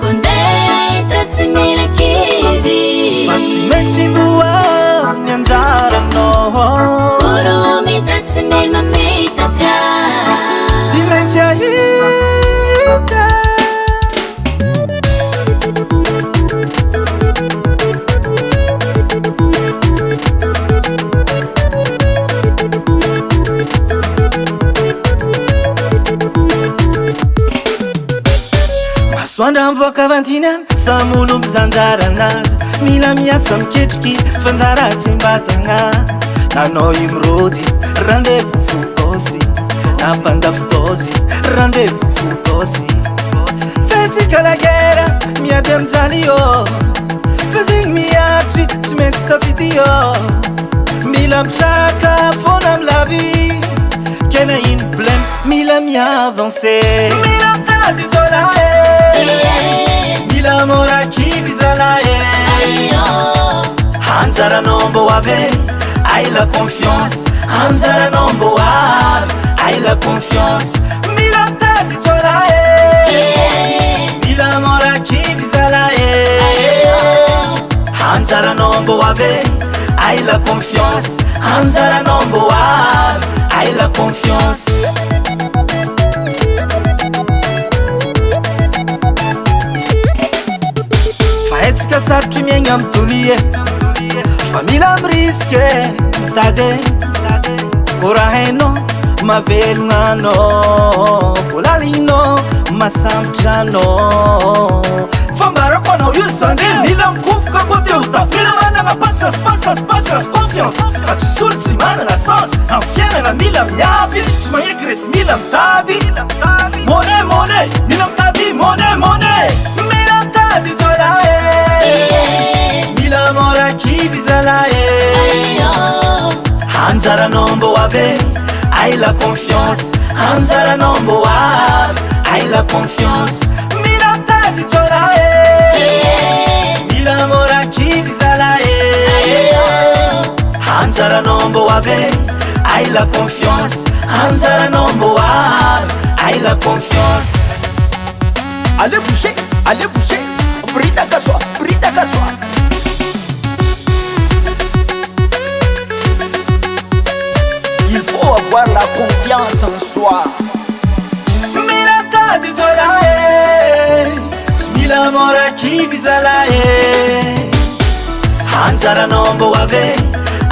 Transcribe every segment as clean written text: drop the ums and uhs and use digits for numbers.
Kondei tatsimira kivi Fatimetimbua nyanjara no Urumi tatsimir mamitaka Simenjahita Swanda mvoaka vantinan samolo mizanjaranazy mila miasa miketriky fanjara tsimbatagna nanao imrody randevo fotosy nampandafotosy randevo fotosy fetsika lagera miady amijany io fa zegny miatry tsy maintsy tafidy io mila mitraka fona milavy kena ino problème mila miavancé mila mitady jola Mila mora kivi zalae Hanzara nombo ave Aïe la confiance Hanzara nombo ave Aïe la confiance Mila tati cholae Mila mora kivi zalae Hanzara nombo ave Aïe la confiance Hanzara nombo ave Aïe la confiance Etsika sarotry miaigna amy tonie fa mila miriske mitady ko raha hainao mavelogna anao ko lalignao masambotrano fambarako anao io zandre mila mikofoka koa te ho tafela managna patience confiance fa tsisy olo tsy managna sens amy fiainagna mila miavy tsy magneky resy mila mitady monnaie mila mitady monnaie mila mitady jorae Mila mora kivi zalae Hanzara nombo ave Aïe la confiance Hanzara nombo ave Aïe la confiance Mila tati cholae Mila mora kivi zalae Hanzara nombo ave Aïe la confiance Hanzara nombo ave Aïe la confiance Allez bouger Brita kaswa Il faut avoir la confiance en soi Mila tadi cholae Mila mora kivi zalae Hanzara nombo ave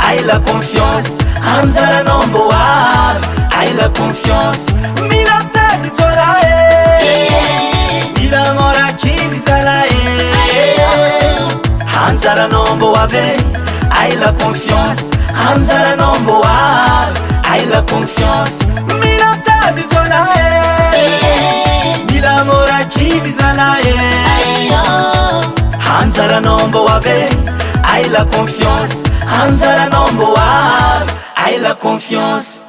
Aïe la confiance Hanzara nombo ave Aïe la confiance Mila tadi cholae Mila mora kivi zalae Hanzara nombo ave Aïe la confiance Hanzara nombo ave Aïe la confiance Mila tadi cholae Mila mora kivi zalae Hanzara nombo ave Aïe la confiance Hanzara nombo ave Aïe la confiance